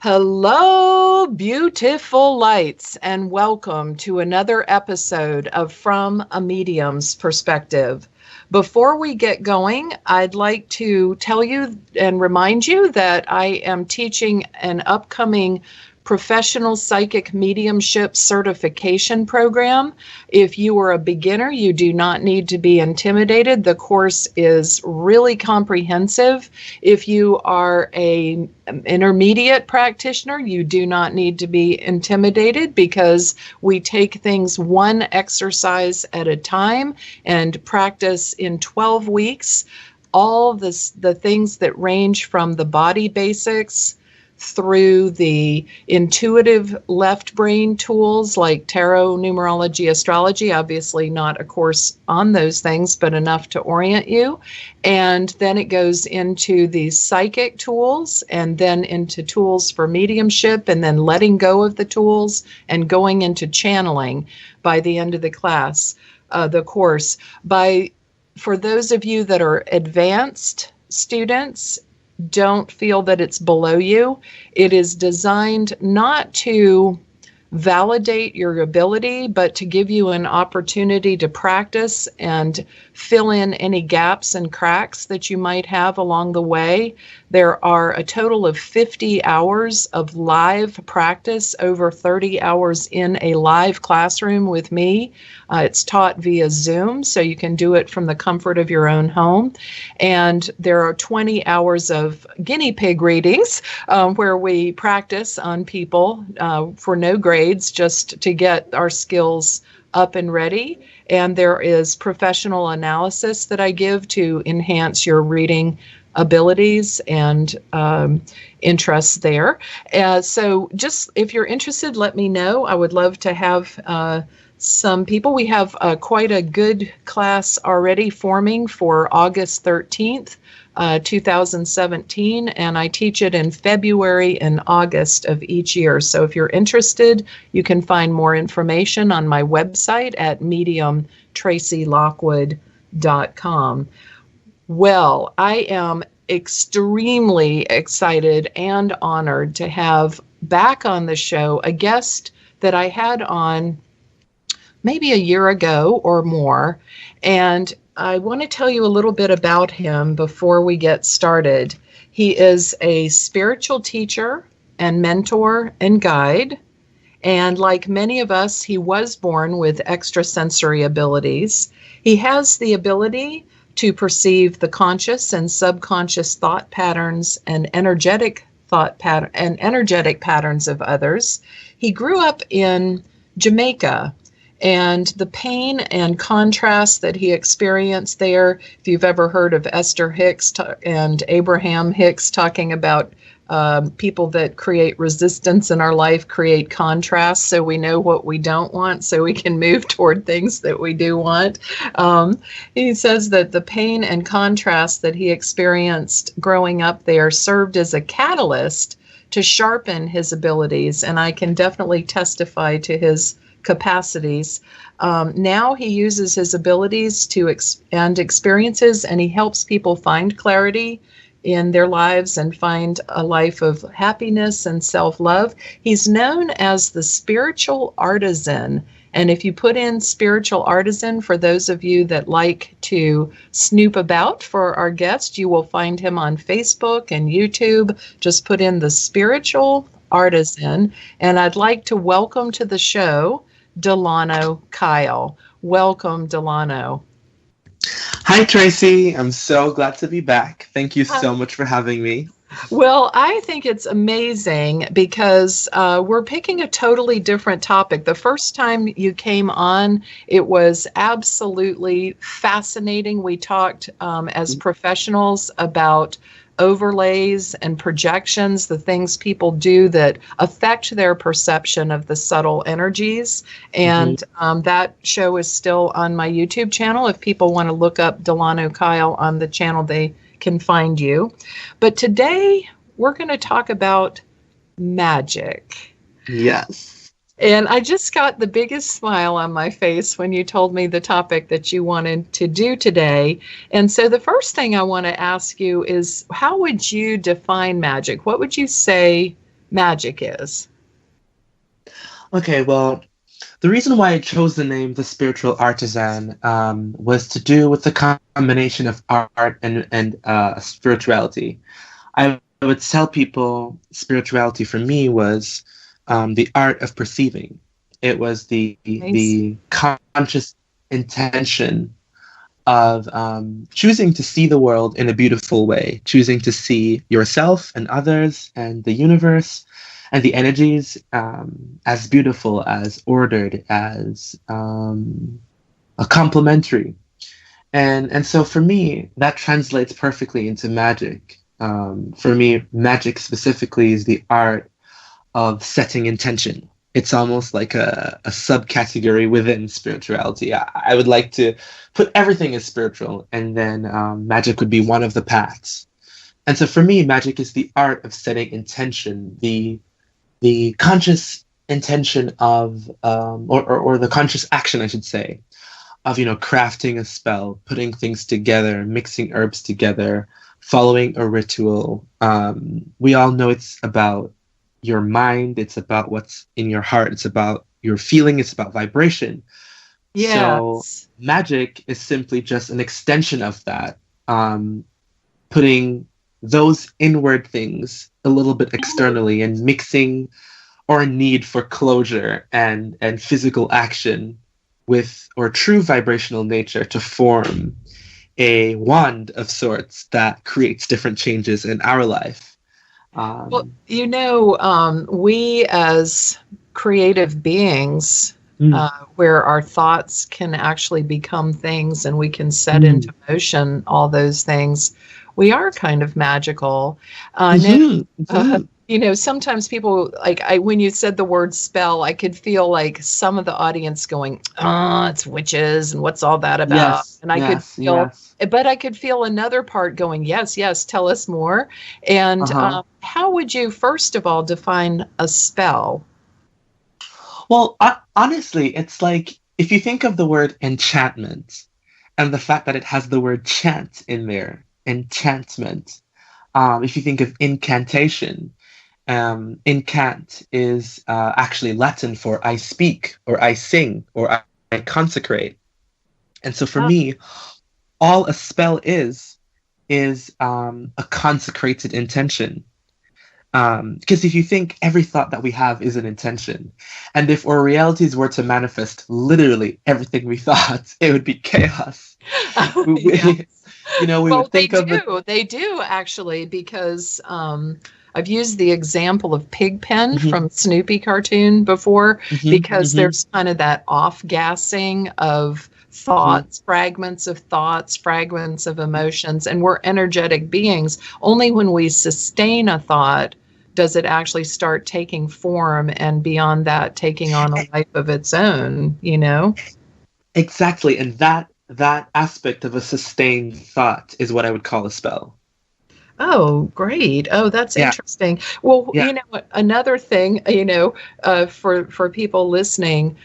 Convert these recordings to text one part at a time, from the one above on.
Hello, beautiful lights, and welcome to another episode of From a Medium's Perspective. Before we get going, I'd like to tell you and remind you that I am teaching an upcoming professional psychic mediumship certification program. If you are a beginner, you do not need to be intimidated. The course is really comprehensive. If you are an intermediate practitioner, you do not need to be intimidated because we take things one exercise at a time and practice in 12 weeks. All the things that range from the body basics through the intuitive left brain tools like tarot, numerology, astrology, obviously not a course on those things, but enough to orient you. And then it goes into the psychic tools and then into tools for mediumship and then letting go of the tools and going into channeling by the end of the class, the course. For those of you that are advanced students, don't feel that it's below you. It is designed not to validate your ability, but to give you an opportunity to practice and fill in any gaps and cracks that you might have along the way. There are a total of 50 hours of live practice, over 30 hours in a live classroom with me. It's taught via Zoom, so you can do it from the comfort of your own home. And there are 20 hours of guinea pig readings where we practice on people for no grades, just to get our skills up and ready. And there is professional analysis that I give to enhance your reading abilities and interests there. So just if you're interested, let me know. I would love to have some people. We have quite a good class already forming for August 13th, 2017, and I teach it in February and August of each year. So if you're interested, you can find more information on my website at mediumtracylockwood.com. Well, I am extremely excited and honored to have back on the show a guest that I had on maybe a year ago or more. And I want to tell you a little bit about him before we get started. He is a spiritual teacher and mentor and guide. And like many of us, he was born with extrasensory abilities. He has the ability to perceive the conscious and subconscious thought patterns and energetic patterns of others. He grew up in Jamaica, and the pain and contrast that he experienced there, if you've ever heard of Esther Hicks and Abraham Hicks talking about people that create resistance in our life create contrast, so we know what we don't want, so we can move toward things that we do want. He says that the pain and contrast that he experienced growing up there served as a catalyst to sharpen his abilities, and I can definitely testify to his capacities. Now he uses his abilities and experiences, and he helps people find clarity in their lives and find a life of happiness and self-love. He's known as the spiritual artisan. And if you put in spiritual artisan, for those of you that like to snoop about for our guest, you will find him on Facebook and YouTube. Just put in the spiritual artisan. And I'd like to welcome to the show Dalano Kyle. Welcome, Delano. Hi, Tracy. I'm so glad to be back. Thank you so much for having me. Well, I think it's amazing because we're picking a totally different topic. The first time you came on, it was absolutely fascinating. We talked as professionals about overlays and projections, the things people do that affect their perception of the subtle energies. And that show is still on my YouTube channel. If people want to look up Dalano Kyle on the channel, they can find you. But today we're going to talk about magic. Yes. And I just got the biggest smile on my face when you told me the topic that you wanted to do today. And so the first thing I want to ask you is, how would you define magic? What would you say magic is? Okay, well, the reason why I chose the name The Spiritual Artisan was to do with the combination of art and spirituality. I would tell people spirituality for me was the art of perceiving. It was the conscious intention of choosing to see the world in a beautiful way, choosing to see yourself and others and the universe and the energies as beautiful, as ordered, as complementary. And so for me, that translates perfectly into magic. For me, magic specifically is the art of setting intention. It's almost like a subcategory within spirituality. I would like to put everything as spiritual, and then magic would be one of the paths. And so for me, magic is the art of setting intention, the conscious intention of, or the conscious action, I should say, of, crafting a spell, putting things together, mixing herbs together, following a ritual. We all know it's about your mind, it's about what's in your heart, it's about your feeling, it's about vibration. Yes. So magic is simply just an extension of that, putting those inward things a little bit externally and mixing our need for closure and physical action with our true vibrational nature to form a wand of sorts that creates different changes in our life. Well, we as creative beings, where our thoughts can actually become things and we can set into motion all those things, we are kind of magical. Sometimes people, when you said the word spell, I could feel like some of the audience going, "Oh, it's witches, and what's all that about?" Yes, and I could feel, but I could feel another part going, "Yes, yes, tell us more." And how would you, first of all, define a spell? Well, honestly, it's like if you think of the word enchantment and the fact that it has the word chant in there, enchantment. If you think of incantation, incant is actually Latin for I speak, or I sing, or I consecrate. And so for me, all a spell is a consecrated intention. Because if you think, every thought that we have is an intention. And if our realities were to manifest literally everything we thought, it would be chaos. Would think of it. They do, actually, because I've used the example of Pigpen from Snoopy cartoon before, because there's kind of that off-gassing of thoughts, fragments of thoughts, fragments of emotions, and we're energetic beings. Only when we sustain a thought does it actually start taking form, and beyond that, taking on a life of its own, Exactly, and that aspect of a sustained thought is what I would call a spell. Oh, great. Oh, that's interesting. Well, another thing, for people listening,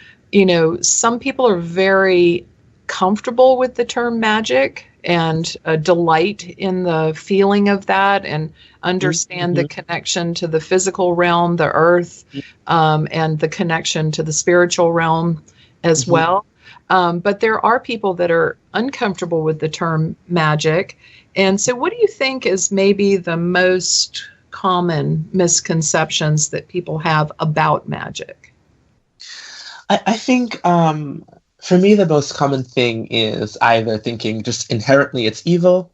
some people are very comfortable with the term magic and delight in the feeling of that and understand the connection to the physical realm, the earth, and the connection to the spiritual realm as well. But there are people that are uncomfortable with the term magic. And so what do you think is maybe the most common misconceptions that people have about magic? I think for me, the most common thing is either thinking just inherently it's evil,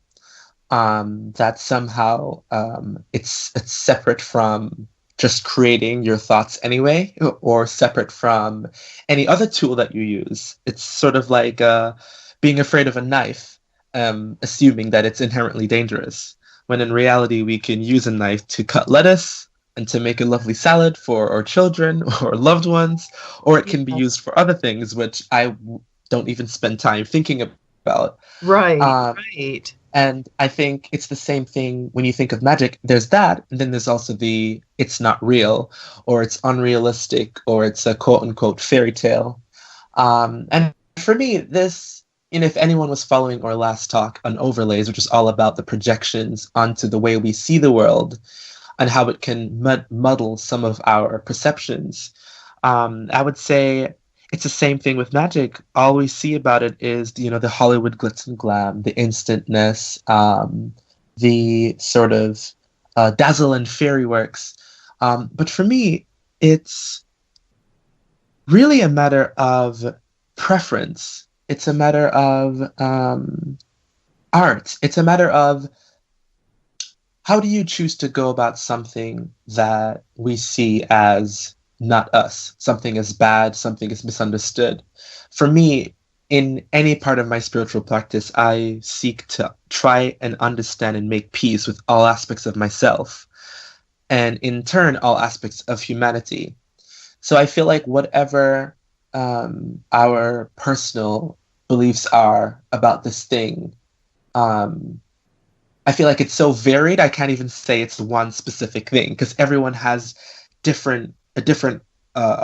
that somehow it's separate from just creating your thoughts anyway, or separate from any other tool that you use. It's sort of like being afraid of a knife, assuming that it's inherently dangerous, when in reality we can use a knife to cut lettuce and to make a lovely salad for our children or loved ones, or it can be used for other things, which I don't even spend time thinking about. Right, right. And I think it's the same thing when you think of magic. There's that, and then there's also the it's not real, or it's unrealistic, or it's a quote-unquote fairy tale. And for me, this, if anyone was following our last talk on overlays, which is all about the projections onto the way we see the world, and how it can muddle some of our perceptions. I would say it's the same thing with magic. All we see about it is, the Hollywood glitz and glam, the instantness, the sort of dazzle and fairy works. But for me, it's really a matter of preference. It's a matter of art. It's a matter of how do you choose to go about something that we see as not us, something as bad, something as misunderstood. For me, in any part of my spiritual practice, I seek to try and understand and make peace with all aspects of myself, and in turn, all aspects of humanity. So I feel like whatever our personal beliefs are about this thing, I feel like it's so varied, I can't even say it's one specific thing, because everyone has a different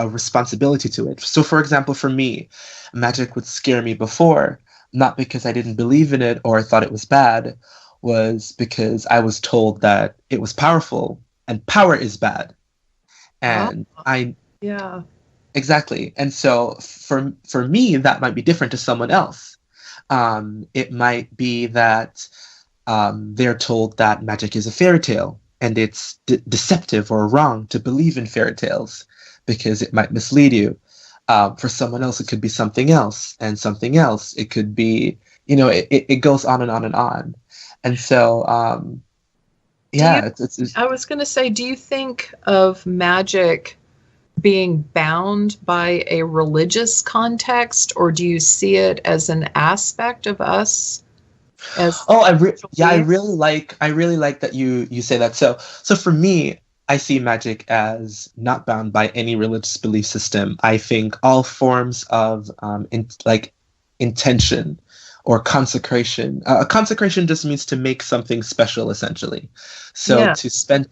responsibility to it. So, for example, for me, magic would scare me before, not because I didn't believe in it or I thought it was bad, was because I was told that it was powerful, and power is bad. And Yeah. Exactly. And so for me, that might be different to someone else. It might be that they're told that magic is a fairy tale, and it's deceptive or wrong to believe in fairy tales because it might mislead you. For someone else, it could be something else, and something else. It could be, it goes on and on and on. And so, I was going to say, do you think of magic being bound by a religious context, or do you see it as an aspect of us? I really like that you say that. So for me, I see magic as not bound by any religious belief system. I think all forms of intention or consecration. Consecration just means to make something special, essentially. So to spend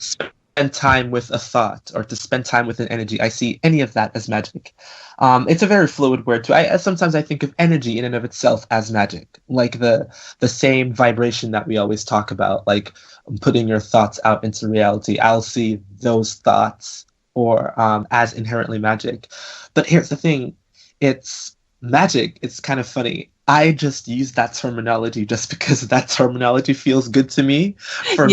time with a thought, or to spend time with an energy, I see any of that as magic. It's a very fluid word too. Sometimes I think of energy in and of itself as magic, like the same vibration that we always talk about, like putting your thoughts out into reality. I'll see those thoughts or as inherently magic. But here's the thing, it's magic. It's kind of funny. I just use that terminology just because that terminology feels good to me for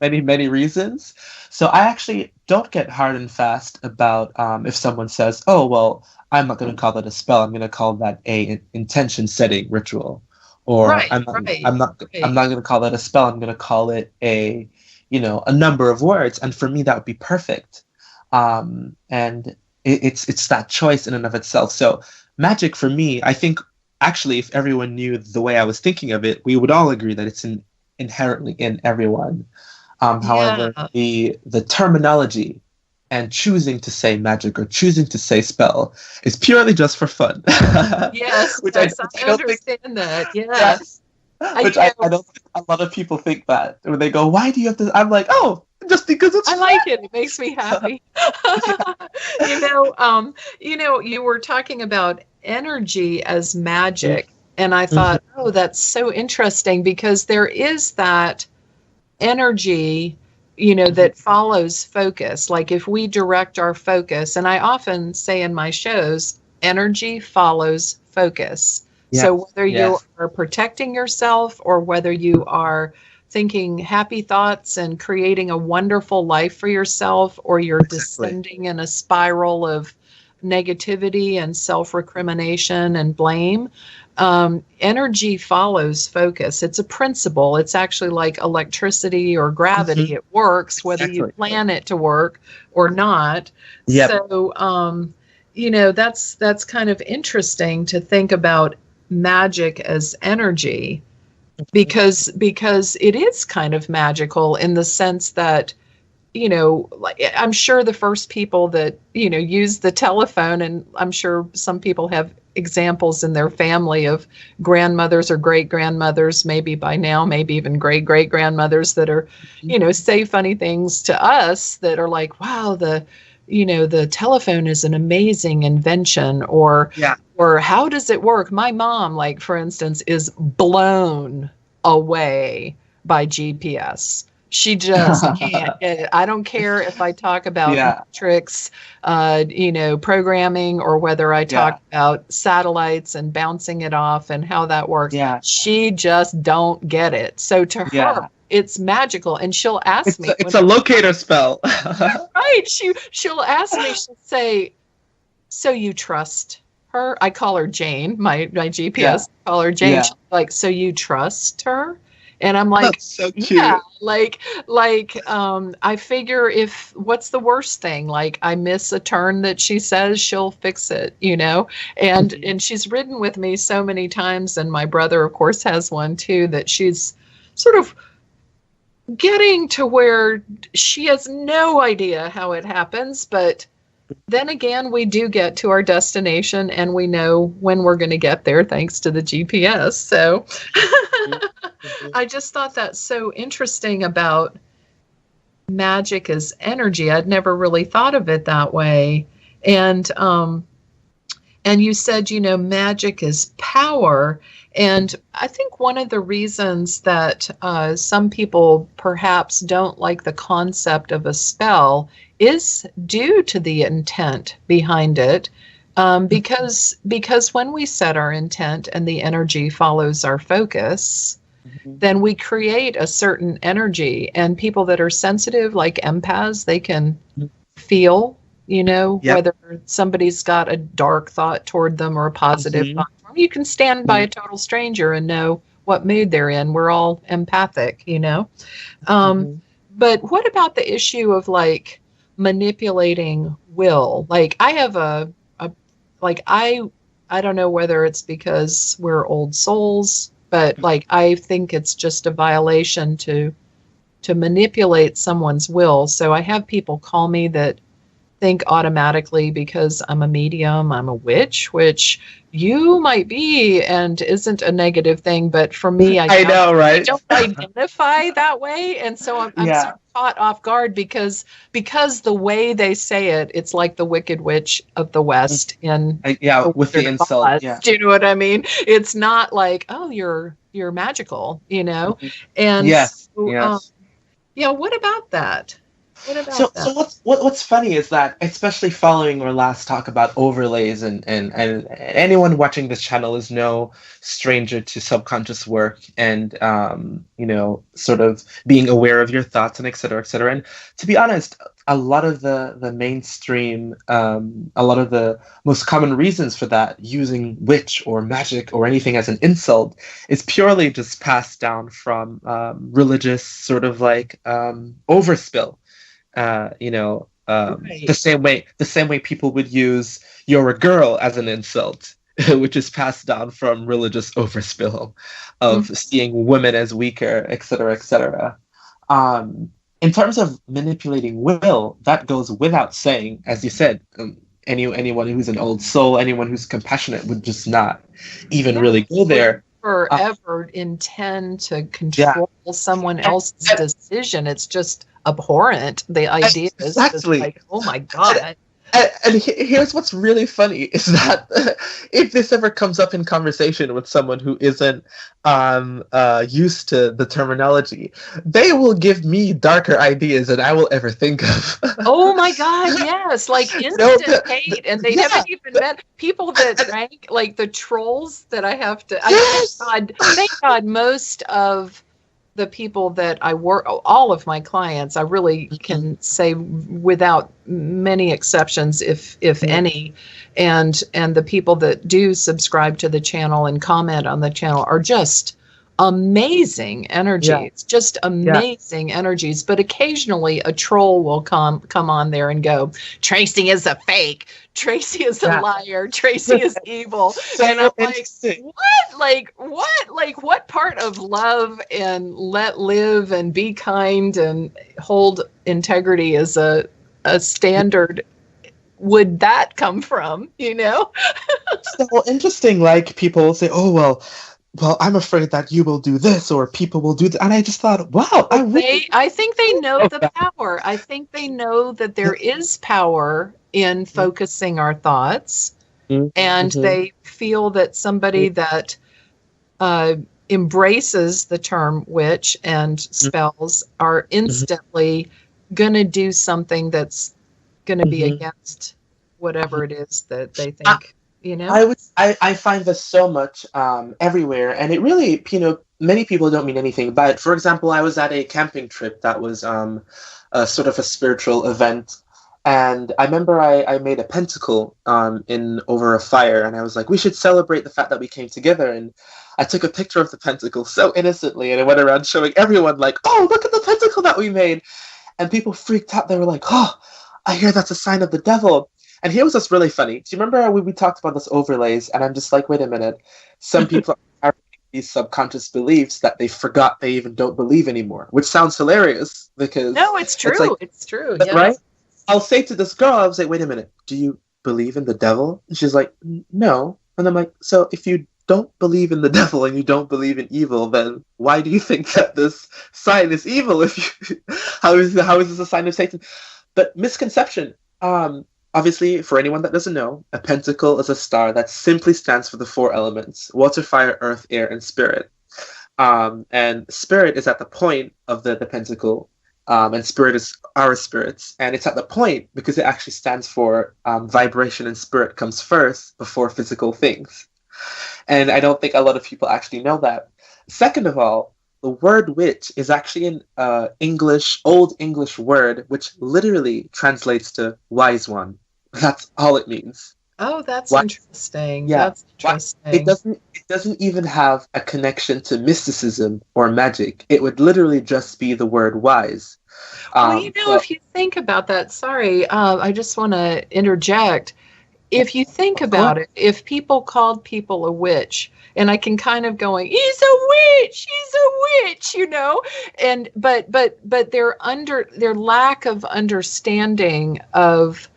many, many reasons. So I actually don't get hard and fast about if someone says, oh, well, I'm not going to call that a spell. I'm going to call that a intention setting ritual. Or I'm not going to call that a spell. I'm going to call it a number of words. And for me, that would be perfect. And it's that choice in and of itself. So magic for me, I think, actually, if everyone knew the way I was thinking of it, we would all agree that it's inherently in everyone. However, the terminology and choosing to say magic or choosing to say spell is purely just for fun. Yes, I understand that. Yes. Which I don't think a lot of people think that. When they go, why do you have to? I'm like, oh, just because it's fun. I like it. It makes me happy. You were talking about energy as magic. And I thought, oh, that's so interesting, because there is that energy, that follows focus. Like if we direct our focus, and I often say in my shows, energy follows focus. Yes. So whether you are protecting yourself or whether you are thinking happy thoughts and creating a wonderful life for yourself, or you're descending in a spiral of negativity and self-recrimination and blame, energy follows focus. It's a principle. It's actually like electricity or gravity. It works whether you plan it to work or not. Yep. So, that's kind of interesting to think about magic as energy, because it is kind of magical in the sense that, like I'm sure the first people that, used the telephone, and I'm sure some people have examples in their family of grandmothers or great-grandmothers, maybe by now, maybe even great-great-grandmothers that are, say funny things to us that are like, wow, the telephone is an amazing invention, or how does it work? My mom, like, for instance, is blown away by GPS. She just can't get it. I don't care if I talk about matrix, programming, or whether I talk about satellites and bouncing it off and how that works. Yeah. She just don't get it. So to her, it's magical. And she'll ask me. It's a locator spell. Right. She'll ask me, she'll say, so you trust her? I call her Jane, my GPS. I call her Jane. She's like, so you trust her? And I'm like, that's so cute. I figure what's the worst thing? Like, I miss a turn that she says, she'll fix it, and she's ridden with me so many times. And my brother, of course, has one too, that she's sort of getting to where she has no idea how it happens. But then again, we do get to our destination and we know when we're going to get there thanks to the GPS. So I just thought that's so interesting about magic as energy. I'd never really thought of it that way. And you said, magic is power. And I think one of the reasons that some people perhaps don't like the concept of a spell is due to the intent behind it. Because when we set our intent and the energy follows our focus, then we create a certain energy. And people that are sensitive, like empaths, they can feel, whether somebody's got a dark thought toward them or a positive thought. You can stand by a total stranger and know what mood they're in. We're all empathic, But what about the issue of manipulating will? Like, I have I don't know whether it's because we're old souls, but I think it's just a violation to manipulate someone's will. So I have people call me that think automatically because I'm a medium, I'm a witch, which you might be and isn't a negative thing, but for me, I know, right? I don't identify that way, and so I'm sort of caught off guard because the way they say it, it's like the Wicked Witch of the West in with the insult. Yeah. Do you know what I mean? It's not like, oh, you're magical, and yes. What about that? So what's funny is that, especially following our last talk about overlays, and anyone watching this channel is no stranger to subconscious work and sort of being aware of your thoughts and et cetera, et cetera. And to be honest, a lot of the mainstream, a lot of the most common reasons for that, using witch or magic or anything as an insult, is purely just passed down from religious sort of overspill. Right. The same way people would use "you're a girl" as an insult, which is passed down from religious overspill of seeing women as weaker, et cetera, et cetera. In terms of manipulating will, that goes without saying. As you said, anyone who's an old soul, anyone who's compassionate would just not even really go there. Ever intend to control someone else's decision. It's just abhorrent. The idea is just oh my God. And here's what's really funny is that if this ever comes up in conversation with someone who isn't used to the terminology, they will give me darker ideas than I will ever think of. Oh my God, yes. Instant hate. And they haven't even met people that rank the trolls that I have to. Thank God most of the people that I work, all of my clients, I really can say without many exceptions, if any, and the people that do subscribe to the channel and comment on the channel are just amazing energies, just amazing energies. But occasionally a troll will come on there and go, Tracey is a fake. Tracey is a liar. Tracey is evil. And I'm what part of love and let live and be kind and hold integrity as a standard would that come from, So interesting, people say, oh, well, I'm afraid that you will do this or people will do that. And I just thought, wow. I think they know the power. I think they know that there is power in focusing our thoughts. And they feel that somebody that embraces the term witch and spells are instantly going to do something that's going to be against whatever it is that they think, you know? I find this so much everywhere, and it really, many people don't mean anything by it. For example, I was at a camping trip that was a sort of a spiritual event, and I remember I made a pentacle over a fire, and I was like, we should celebrate the fact that we came together, and I took a picture of the pentacle so innocently, and I went around showing everyone like, oh, look at the pentacle that we made, and people freaked out. They were like, oh, I hear that's a sign of the devil. And here was what's really funny. Do you remember we talked about those overlays? And I'm just like, wait a minute. Some people are these subconscious beliefs that they forgot they even don't believe anymore, which sounds hilarious because... No, it's true. It's true. Yes. Right? I'll say to this girl, I was like, wait a minute. Do you believe in the devil? And she's like, no. And I'm like, so if you don't believe in the devil and you don't believe in evil, then why do you think that this sign is evil? How is this a sign of Satan? But misconception. Obviously, for anyone that doesn't know, a pentacle is a star that simply stands for the 4 elements: water, fire, earth, air, and spirit. And spirit is at the point of the pentacle, and spirit is our spirits. And it's at the point because it actually stands for vibration, and spirit comes first before physical things. And I don't think a lot of people actually know that. Second of all, the word witch is actually an Old English word, which literally translates to wise one. That's all it means. Oh, that's interesting. Yeah. That's interesting. It doesn't even have a connection to mysticism or magic. It would literally just be the word wise. Well, if you think about that, sorry, I just want to interject. If you think about it, if people called people a witch, and I can kind of going, he's a witch, and but their lack of understanding of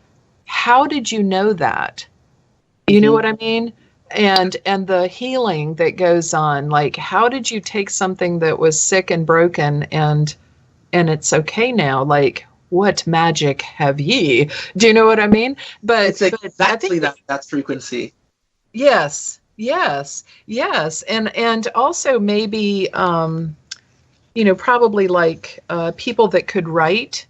how did you know that, you know what I mean, and the healing that goes on, like how did you take something that was sick and broken and it's okay now, like what magic have ye? Do you know what I mean? But it's exactly that frequency. Yes. And also maybe, probably like people that could write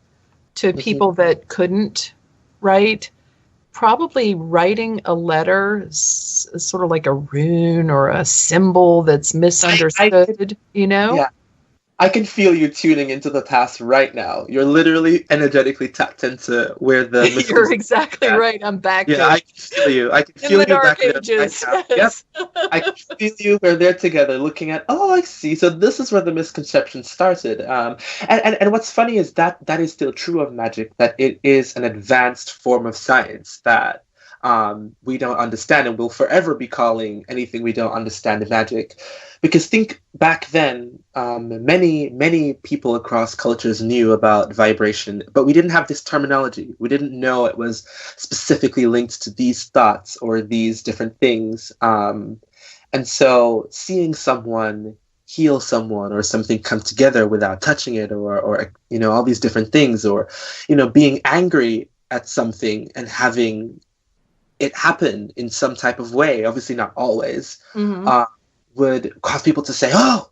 to people that couldn't write, probably writing a letter, sort of like a rune or a symbol that's misunderstood, Yeah. I can feel you tuning into the past right now. You're literally energetically tapped into where the... You're exactly right. I'm back there. Yeah, I can feel you. I can feel you back there right now. Yes. I can feel you. We're there together looking at, I see. So this is where the misconception started. And what's funny is that is still true of magic, that it is an advanced form of science that we don't understand, and we'll forever be calling anything we don't understand magic. Because think back then, many people across cultures knew about vibration, but we didn't have this terminology. We didn't know it was specifically linked to these thoughts or these different things. And so seeing someone heal someone or something come together without touching it, or all these different things, or being angry at something and having it happen in some type of way, obviously not always, would cause people to say, oh,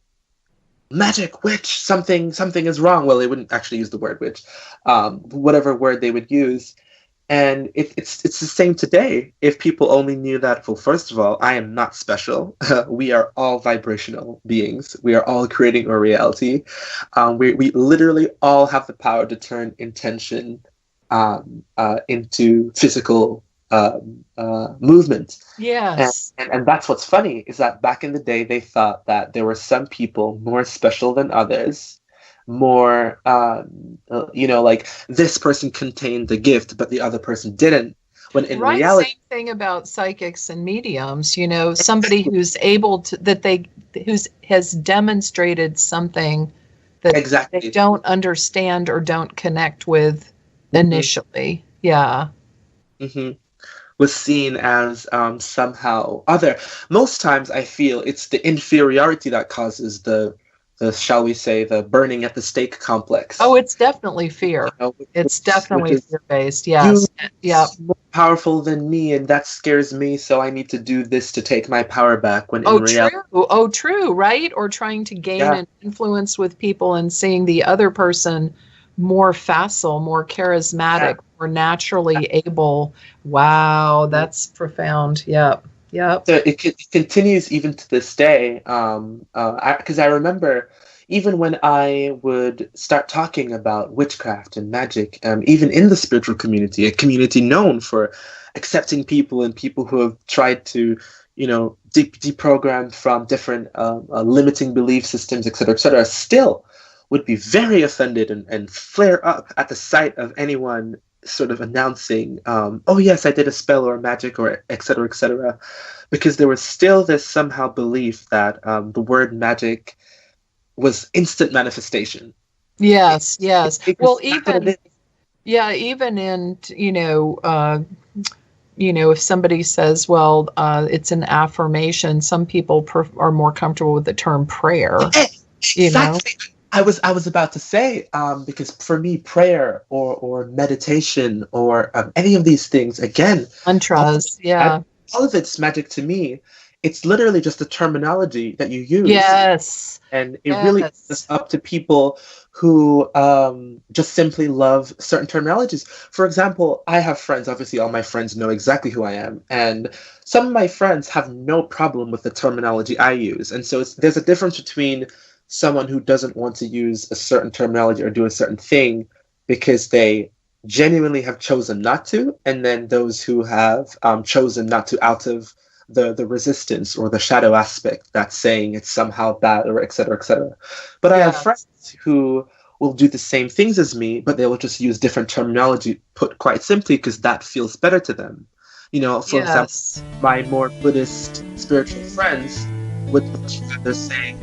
magic, witch, something is wrong. Well, they wouldn't actually use the word witch, whatever word they would use. And it's the same today. If people only knew that, well, first of all, I am not special. We are all vibrational beings. We are all creating our reality. We literally all have the power to turn intention into physical movement. Yes. And that's what's funny, is that back in the day, they thought that there were some people more special than others, more, like this person contained the gift, but the other person didn't. When in reality, same thing about psychics and mediums, somebody who's able to, has demonstrated something that they don't understand or don't connect with initially. Yeah. Was seen as somehow other. Most times I feel it's the inferiority that causes the shall we say, the burning at the stake complex. Oh, it's definitely fear. It's definitely fear-based, yes. powerful than me, and that scares me, so I need to do this to take my power back, when in Oh, reality, true. Oh, true, right? Or trying to gain yeah, an influence with people and seeing the other person more facile, more yeah. charismatic, more naturally able. Wow, that's profound. Yep. Yep. So it continues even to this day. Because I remember even when I would start talking about witchcraft and magic, even in the spiritual community, a community known for accepting people and people who have tried to, deprogram from different limiting belief systems, et cetera, still would be very offended and flare up at the sight of anyone sort of announcing, oh yes, I did a spell or magic or et cetera, because there was still this somehow belief that the word magic was instant manifestation. Yes, yes. Well, That's what it even is. yeah, even in if somebody says, well, it's an affirmation, some people are more comfortable with the term prayer, you know. Exactly. I was about to say, because for me, prayer or meditation or any of these things, again, all of, Mantras, it, yeah. all of it's magic to me. It's literally just a terminology that you use. Yes. And it really is Yes. up to people who just simply love certain terminologies. For example, I have friends, obviously all my friends know exactly who I am, and some of my friends have no problem with the terminology I use. And so there's a difference between someone who doesn't want to use a certain terminology or do a certain thing because they genuinely have chosen not to, and then those who have chosen not to out of the resistance or the shadow aspect that's saying it's somehow bad or et cetera, et cetera. But I have Yes. friends who will do the same things as me, but they will just use different terminology, put quite simply because that feels better to them. For example, Yes. my more Buddhist spiritual friends would much rather say,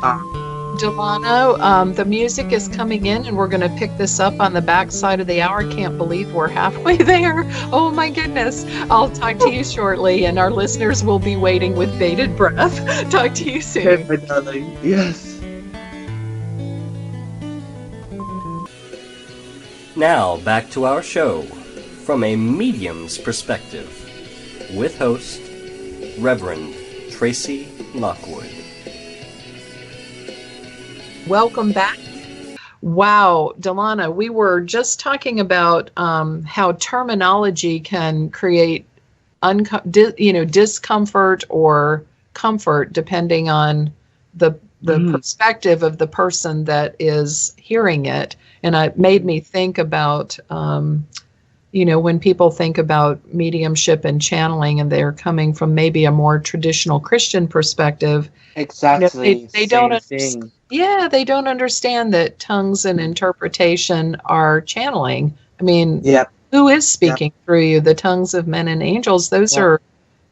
um, Delano, the music is coming in, and we're going to pick this up on the back side of the hour. Can't believe we're halfway there. Oh my goodness. I'll talk to you shortly, and our listeners will be waiting with bated breath. Talk to you "Hey, soon. my darling, yes." Now, back to our show, From a Medium's Perspective, with host, Reverend Tracey Lockwood. Welcome back. Wow, Delano, we were just talking about how terminology can create discomfort or comfort depending on the perspective of the person that is hearing it. And it made me think about when people think about mediumship and channeling and they're coming from maybe a more traditional Christian perspective, Exactly, they don't same thing. they don't understand that tongues and interpretation are channeling. I mean, Yep, who is yep, speaking through you? The tongues of men and angels. Those yep, are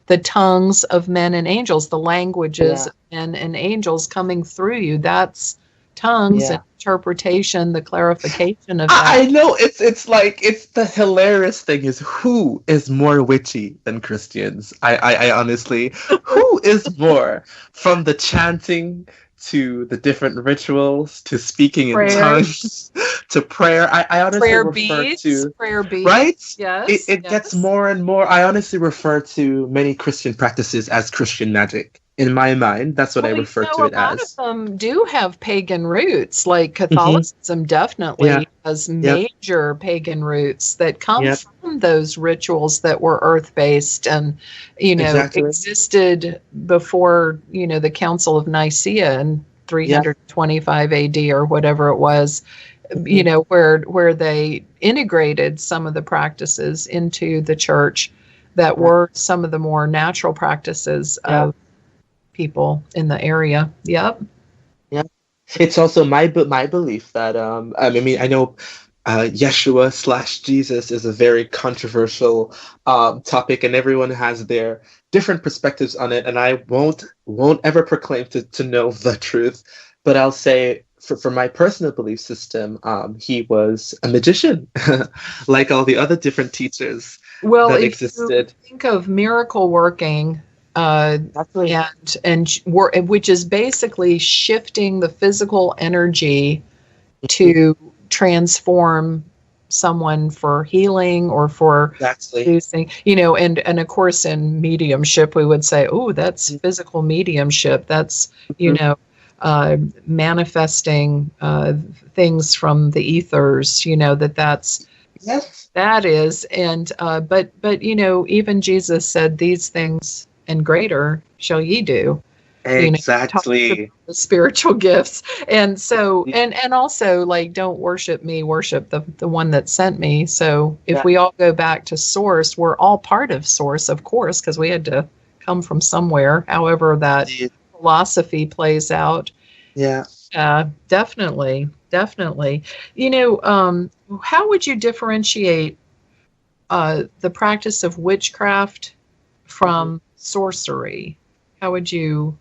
the tongues of men and angels, the languages yeah, of men and angels coming through you. That's tongues and yeah. interpretation, the clarification of that. I know it's the hilarious thing is who is more witchy than Christians? I honestly, who is more, from the chanting to the different rituals to speaking in Prayer, tongues to prayer. I honestly refer to, prayer beads. right? It, Yes, it gets yes. more and more. I honestly refer to many Christian practices as Christian magic. In my mind, that's what I Well, refer to a it lot of as. them do have pagan roots, like Hmm. Catholicism Yeah. definitely has Yep. major pagan roots that come Yep. from those rituals that were earth-based and, Exactly. existed before, the Council of Nicaea in Yeah. 325 AD or whatever it was, Hmm. where they integrated some of the practices into the church that Yeah. were some of the more natural practices Yeah. of people in the area. Yep. Yeah. It's also my belief that I mean I know Yeshua slash Jesus is a very controversial topic, and everyone has their different perspectives on it, and I won't ever proclaim to know the truth, but I'll say for my personal belief system, he was a magician, like all the other different teachers Well, that if you existed. think of miracle working, Exactly. which is basically shifting the physical energy Mhm. to transform someone for healing or for producing, and of course in mediumship we would say, oh, that's physical mediumship. That's, manifesting things from the ethers, that's Yes. that is. And but even Jesus said, these things and greater shall ye do. Exactly. The spiritual gifts. And so, and also, like, don't worship me, worship the one that sent me. So if we all go back to source, we're all part of source, of course, because we had to come from somewhere, however that philosophy plays out. Yeah. Definitely. How would you differentiate the practice of witchcraft from sorcery? How would you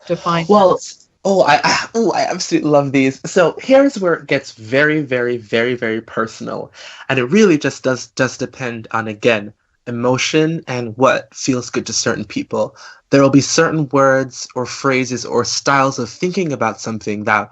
define that? I absolutely love these. So here's where it gets very, very, very, very personal. And it really just does depend on, again, emotion and what feels good to certain people. There will be certain words or phrases or styles of thinking about something that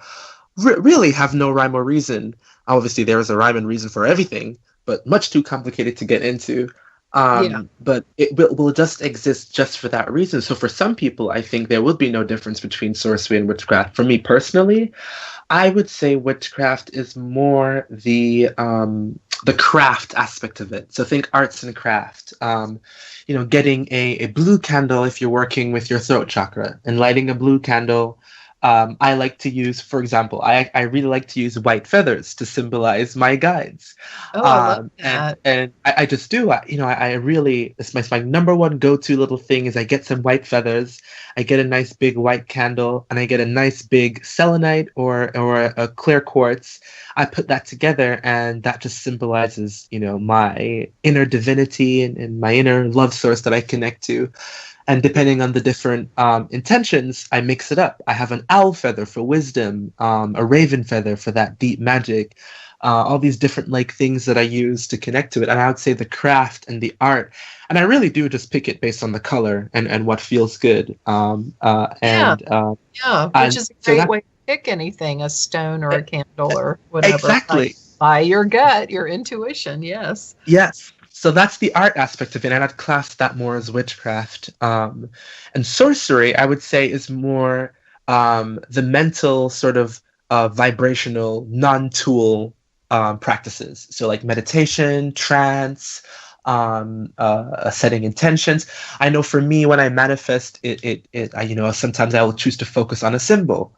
really have no rhyme or reason. Obviously, there is a rhyme and reason for everything, but much too complicated to get into. But it will just exist just for that reason. So for some people, I think there would be no difference between sorcery and witchcraft. For me personally, I would say witchcraft is more the craft aspect of it. So think arts and craft. Getting a blue candle if you're working with your throat chakra, and lighting a blue candle. I like to use, for example, I really like to use white feathers to symbolize my guides. Oh, I love that. And I just do. I really, it's my number one go-to little thing is I get some white feathers, I get a nice big white candle, and I get a nice big selenite or a clear quartz. I put that together, and that just symbolizes, my inner divinity and my inner love source that I connect to. And depending on the different intentions, I mix it up. I have an owl feather for wisdom, a raven feather for that deep magic, all these different things that I use to connect to it. And I would say the craft and the art, and I really do just pick it based on the color and what feels good. Which is a great way to pick anything, a stone or a candle or whatever. Exactly. By your gut, your intuition, yes. Yes. So that's the art aspect of it, and I'd class that more as witchcraft. And sorcery, I would say, is more the mental sort of vibrational, non-tool practices. So like meditation, trance, setting intentions. I know for me, when I manifest, sometimes I will choose to focus on a symbol,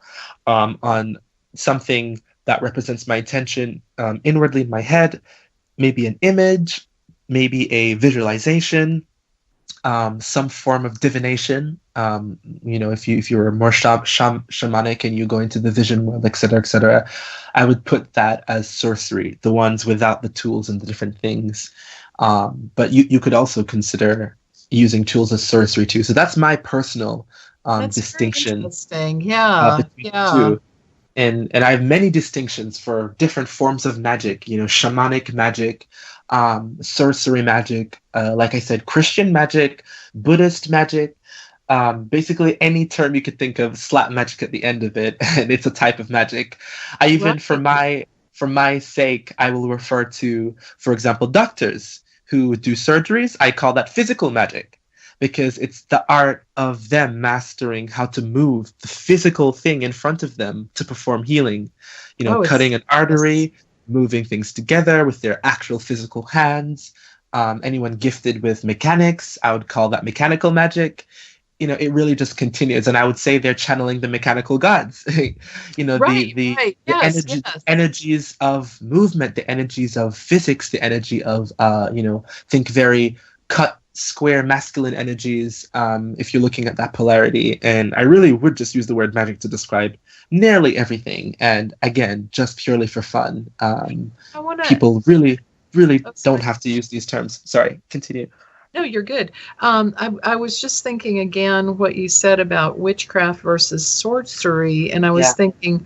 on something that represents my intention inwardly in my head, maybe an image, maybe a visualization, some form of divination. If you're more shamanic and you go into the vision world, etc., I would put that as sorcery, the ones without the tools and the different things. But you could also consider using tools as sorcery too. So that's my personal distinction. Interesting. Between the two. And I have many distinctions for different forms of magic, shamanic magic, sorcery magic, like I said, Christian magic, Buddhist magic, basically any term you could think of, slap magic at the end of it, and it's a type of magic. I even, for my sake, I will refer to, for example, doctors who do surgeries. I call that physical magic, because it's the art of them mastering how to move the physical thing in front of them to perform healing. Cutting an artery, moving things together with their actual physical hands. Anyone gifted with mechanics, I would call that mechanical magic. It really just continues. And I would say they're channeling the mechanical gods. Energies of movement, the energies of physics, the energy of, think very cut, square masculine energies, if you're looking at that polarity. And I really would just use the word magic to describe nearly everything. And again, just purely for fun. People really don't have to use these terms. Sorry, continue. No, you're good. I was just thinking again what you said about witchcraft versus sorcery, and I was thinking,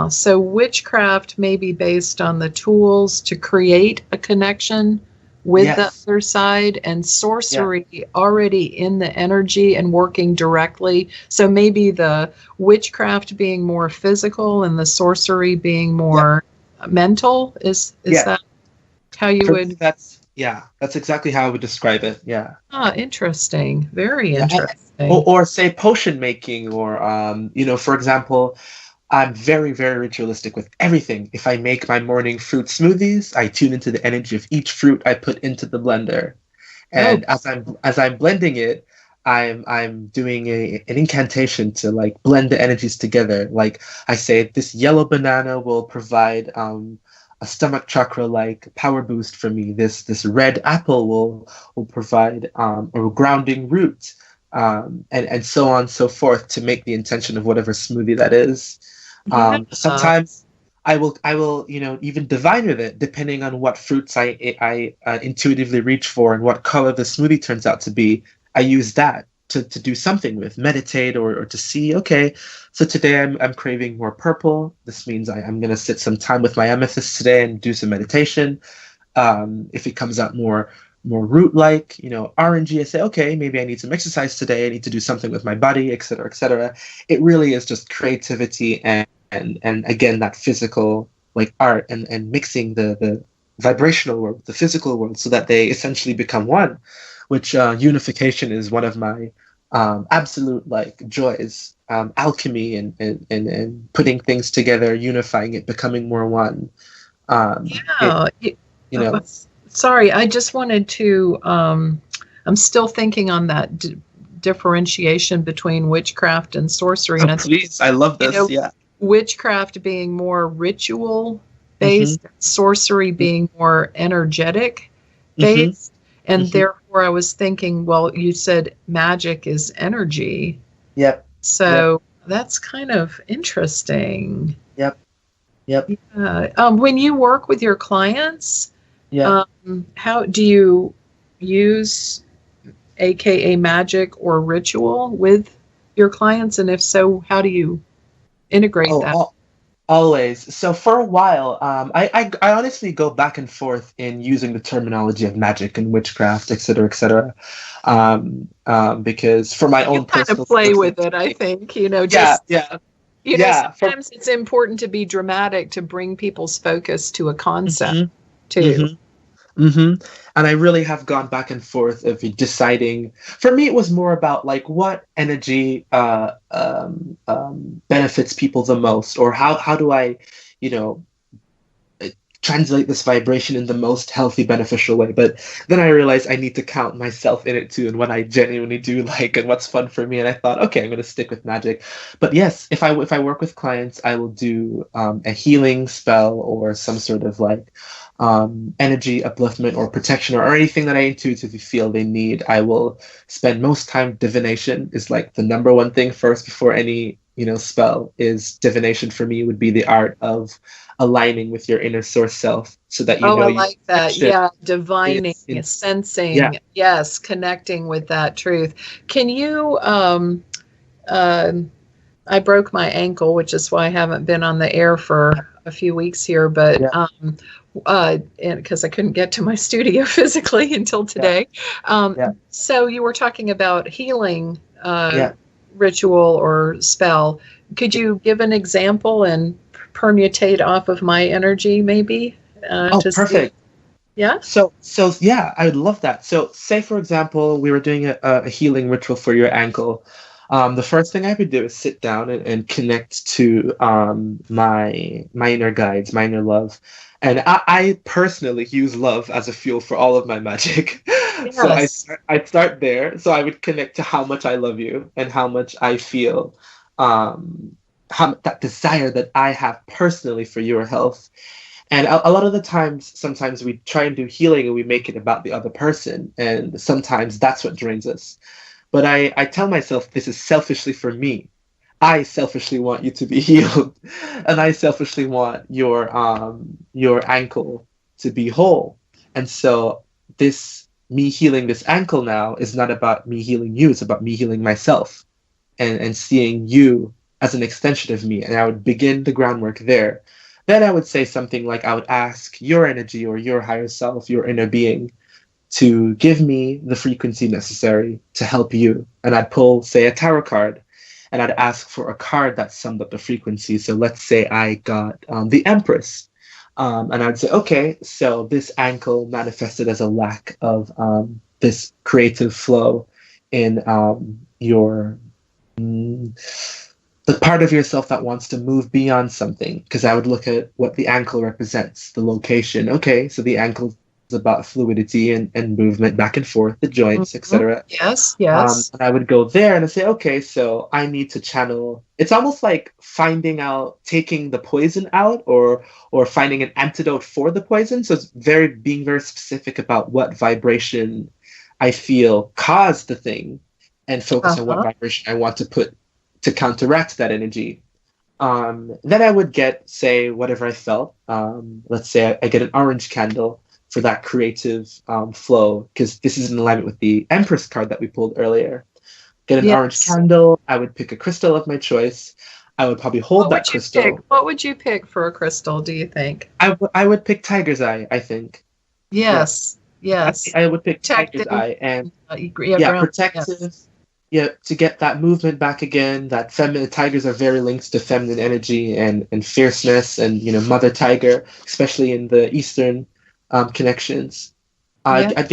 so witchcraft may be based on the tools to create a connection with the other side, and sorcery already in the energy and working directly. So maybe the witchcraft being more physical and the sorcery being more mental. Is that? how you For would. me, that's exactly how I would describe it. Yeah. Ah, interesting. Very interesting. Or say potion making, or for example, I'm very, very ritualistic with everything. If I make my morning fruit smoothies, I tune into the energy of each fruit I put into the blender. And as I'm blending it, I'm doing an incantation to like blend the energies together. Like I say, this yellow banana will provide a stomach chakra like power boost for me. This red apple will provide a grounding root, and so on and so forth, to make the intention of whatever smoothie that is. Sometimes I will even divine with it, depending on what fruits I intuitively reach for and what color the smoothie turns out to be. I use that to do something with, meditate, or to see, okay, so today I'm craving more purple. This means I'm going to sit some time with my amethyst today and do some meditation. If it comes out more root-like, orangey, I say, okay, maybe I need some exercise today. I need to do something with my body, et cetera, et cetera. It really is just creativity and again, that physical like art and mixing the vibrational world, the physical world, so that they essentially become one, which unification is one of my absolute like joys. Alchemy and putting things together, unifying it, becoming more one. Sorry, I just wanted to, I'm still thinking on that differentiation between witchcraft and sorcery. And please, I love this, witchcraft being more ritual based, sorcery being more energetic based. And therefore I was thinking, well, you said magic is energy. Yep. So that's kind of interesting. Yep. When you work with your clients, how do you use AKA magic or ritual with your clients? And if so, how do you integrate that? Always. So for a while, I honestly go back and forth in using the terminology of magic and witchcraft, et cetera, because for my own personal kind of play with it, I think, sometimes it's important to be dramatic to bring people's focus to a concept too. And I really have gone back and forth of deciding. For me, it was more about like what energy benefits people the most, or how do I, translate this vibration in the most healthy, beneficial way. But then I realized I need to count myself in it too, and what I genuinely do like, and what's fun for me. And I thought, okay, I'm going to stick with magic. But yes, if I work with clients, I will do a healing spell or some sort of like energy upliftment or protection or anything that I intuitively feel they need. I will spend most time. Divination is like the number one thing first before any spell. Is divination for me would be the art of aligning with your inner source self, so that I like that. Divining, sensing, connecting with that truth. Can you I broke my ankle, which is why I haven't been on the air for a few weeks here, but because I couldn't get to my studio physically until today. So you were talking about healing ritual or spell. Could you give an example and permutate off of my energy, maybe? Perfect. So I would love that. So say, for example, we were doing a healing ritual for your ankle. The first thing I would do is sit down and connect to my inner guides, my inner love. And I personally use love as a fuel for all of my magic. Yes. So I'd start there. So I would connect to how much I love you and how much I feel that desire that I have personally for your health. And a lot of the times, sometimes we try and do healing and we make it about the other person. And sometimes that's what drains us. But I tell myself, this is selfishly for me. I selfishly want you to be healed. And I selfishly want your ankle to be whole. And so me healing this ankle now is not about me healing you. It's about me healing myself and seeing you as an extension of me. And I would begin the groundwork there. Then I would say something like, I would ask your energy or your higher self, your inner being, to give me the frequency necessary to help you. And I'd pull, say, a tarot card, and I'd ask for a card that summed up the frequency. So let's say I got the Empress. And I would say, okay, so this ankle manifested as a lack of this creative flow in your the part of yourself that wants to move beyond something. Because I would look at what the ankle represents, the location. Okay, so the ankle is about fluidity and movement back and forth, the joints, etc. Yes, yes. And I would go there and I'd say, okay, so I need to channel. It's almost like finding out, taking the poison out, or finding an antidote for the poison. So it's being very specific about what vibration I feel caused the thing, and focus on what vibration I want to put to counteract that energy. Then I would get, say, whatever I felt. Let's say I get an orange candle for that creative flow, because this is in alignment with the Empress card that we pulled earlier. Get an orange candle. I would pick a crystal of my choice. I would probably hold that crystal. What would you pick for a crystal, do you think? I would pick Tiger's Eye, I think. Yes. I would pick Tiger's Eye. And protective. Yes. Yeah, to get that movement back again. That feminine tigers are very linked to feminine energy and fierceness, and mother tiger, especially in the Eastern connections. I'd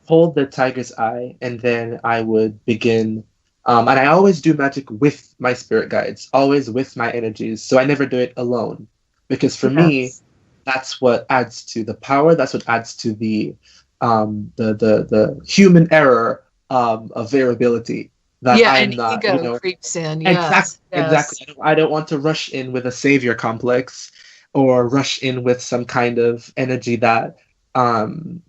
hold the tiger's eye, and then I would begin. And I always do magic with my spirit guides, always with my energies. So I never do it alone, because for me, that's what adds to the power. That's what adds to the human error of variability. That I'm and not, ego creeps in. Yes, exactly. I don't want to rush in with a savior complex, or rush in with some kind of energy that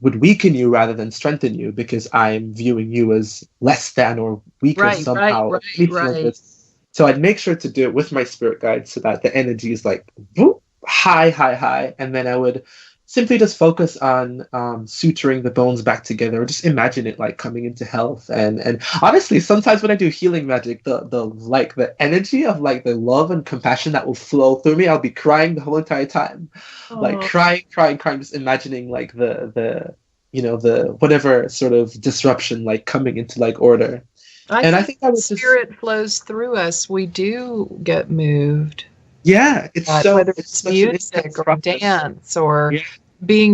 would weaken you rather than strengthen you, because I'm viewing you as less than or weaker somehow. Right. So I'd make sure to do it with my spirit guide, so that the energy is like whoop, high, and then I would simply just focus on suturing the bones back together, or just imagine it like coming into health. And honestly, sometimes when I do healing magic, the energy of like the love and compassion that will flow through me, I'll be crying the whole entire time. Like crying, just imagining like the whatever sort of disruption like coming into like order. I think that spirit flows through us. We do get moved. Yeah, whether it's music or dance or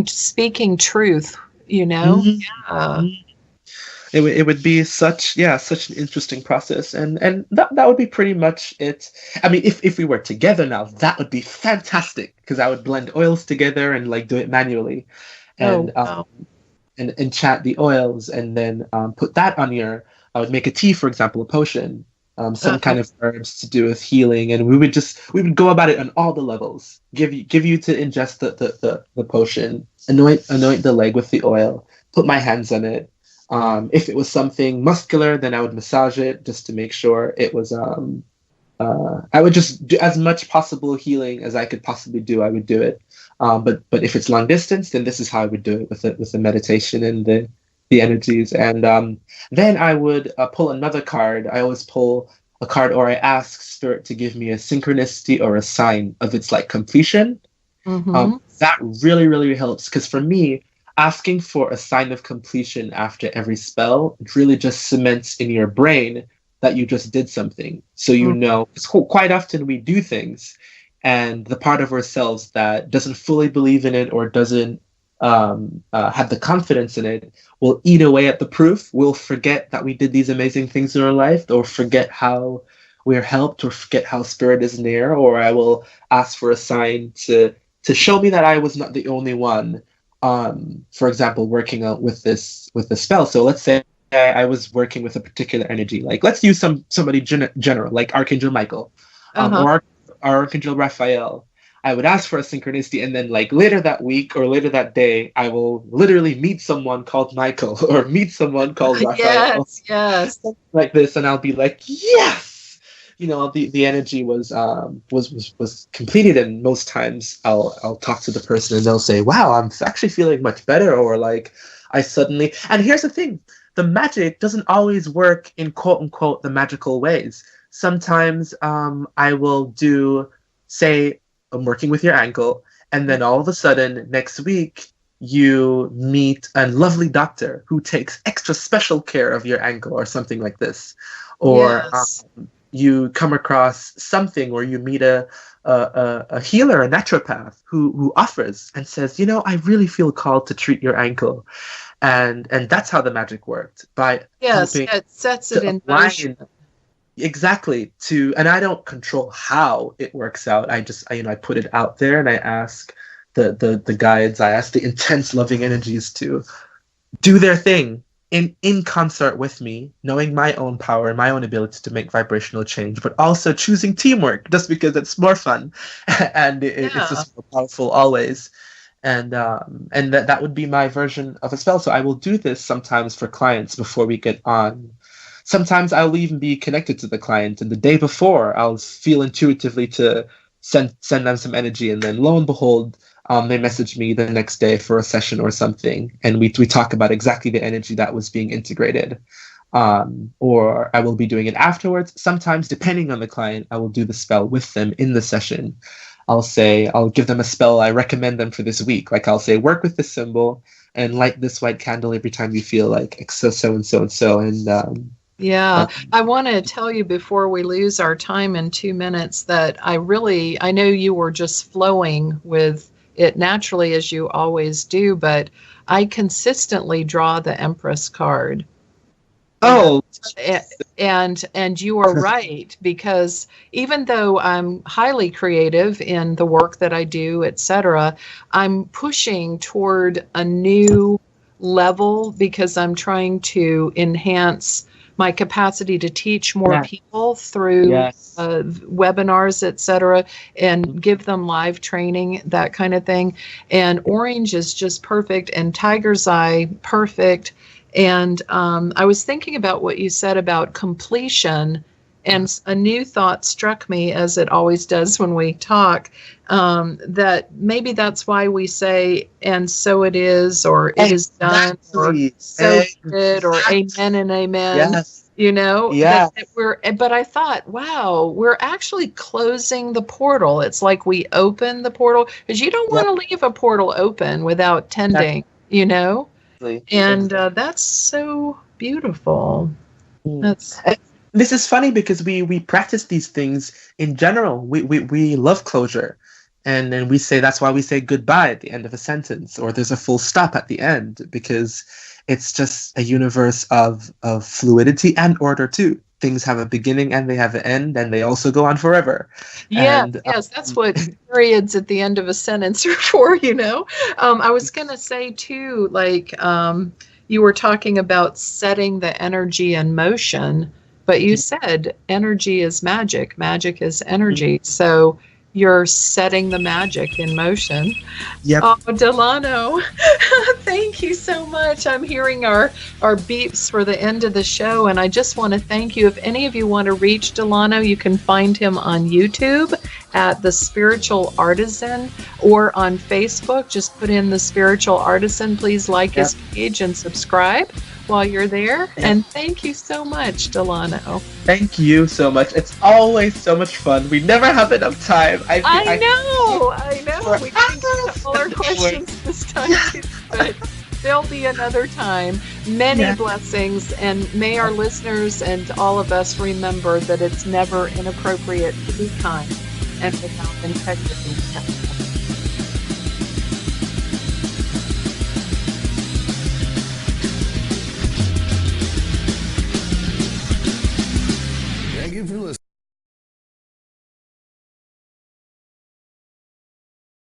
speaking truth, Mm-hmm. It would be such an interesting process, and that would be pretty much it. I mean, if we were together now, that would be fantastic, because I would blend oils together and like do it manually, and enchant the oils, and then put that on I would make a tea, for example, a potion. Some kind of herbs to do with healing, and we would go about it on all the levels. Give you to ingest the potion, anoint the leg with the oil, put my hands on it. If it was something muscular, then I would massage it just to make sure it was. I would just do as much possible healing as I could possibly do. I would do it. But if it's long distance, then this is how I would do it with the meditation and the energies. And then I would pull another card. I always pull a card, or I ask spirit to give me a synchronicity or a sign of its like completion. Mm-hmm. That really, really helps, because for me, asking for a sign of completion after every spell, it really just cements in your brain that you just did something. So because quite often we do things, and the part of ourselves that doesn't fully believe in it, or doesn't have the confidence in it, will eat away at the proof. We'll forget that we did these amazing things in our life, or forget how we're helped, or forget how spirit is near. Or I will ask for a sign to show me that I was not the only one. For example, working out with the spell. So let's say I was working with a particular energy. Like let's use somebody general, like Archangel Michael, or Archangel Raphael. I would ask for a synchronicity, and then like later that week or later that day, I will literally meet someone called Michael, or meet someone called Raphael. Yes. Like this, and I'll be like, yes! The energy was completed, and most times I'll talk to the person, and they'll say, wow, I'm actually feeling much better, or like I suddenly. And here's the thing, the magic doesn't always work in quote unquote the magical ways. Sometimes I will do, say, I'm working with your ankle, and then all of a sudden next week you meet a lovely doctor who takes extra special care of your ankle, or something like this. Or you come across something, or you meet a healer, a naturopath who offers and says, I really feel called to treat your ankle. And that's how the magic worked, by helping it sets it in motion. Exactly. And I don't control how it works out. I put it out there, and I ask the guides, I ask the intense loving energies to do their thing in concert with me, knowing my own power and my own ability to make vibrational change, but also choosing teamwork just because it's more fun and it's just more powerful always. And that would be my version of a spell. So I will do this sometimes for clients before we get on. Sometimes I'll even be connected to the client, and the day before I'll feel intuitively to send them some energy, and then lo and behold, they message me the next day for a session or something, and we talk about exactly the energy that was being integrated. Or I will be doing it afterwards. Sometimes, depending on the client, I will do the spell with them in the session. I'll give them a spell I recommend them for this week. Like I'll say, work with this symbol and light this white candle every time you feel like so and so and so. And I want to tell you before we lose our time in 2 minutes that I know you were just flowing with it naturally, as you always do, but I consistently draw the Empress card. Oh, and you are right, because even though I'm highly creative in the work that I do, etc., I'm pushing toward a new level because I'm trying to enhance my capacity to teach more people through webinars, etc., and give them live training, that kind of thing. And orange is just perfect, and tiger's eye, perfect. And I was thinking about what you said about completion, and a new thought struck me, as it always does when we talk, that maybe that's why we say, and so it is, or it is done, or so good, or amen and amen. Yes. But I thought, wow, we're actually closing the portal. It's like we open the portal, because you don't want to leave a portal open without tending, And that's so beautiful. This is funny because we practice these things in general. We love closure, and then we say, that's why we say goodbye at the end of a sentence, or there's a full stop at the end, because it's just a universe of fluidity and order too. Things have a beginning and they have an end, and they also go on forever. Yes, that's what periods at the end of a sentence are for, I was going to say too, like you were talking about setting the energy in motion, but you said energy is magic. Magic is energy. So you're setting the magic in motion. Yep. Oh, Delano, thank you so much. I'm hearing our beeps for the end of the show, and I just want to thank you. If any of you want to reach Delano, you can find him on YouTube at The Spiritual Artisan, or on Facebook. Just put in The Spiritual Artisan. Please like his page and subscribe while you're there. And thank you so much, Delano. Thank you so much. It's always so much fun. We never have enough time. I know. We didn't get to all our questions this time too, but there'll be another time. Many blessings, and may our listeners and all of us remember that it's never inappropriate to be kind and without integrity. Thank you for listening.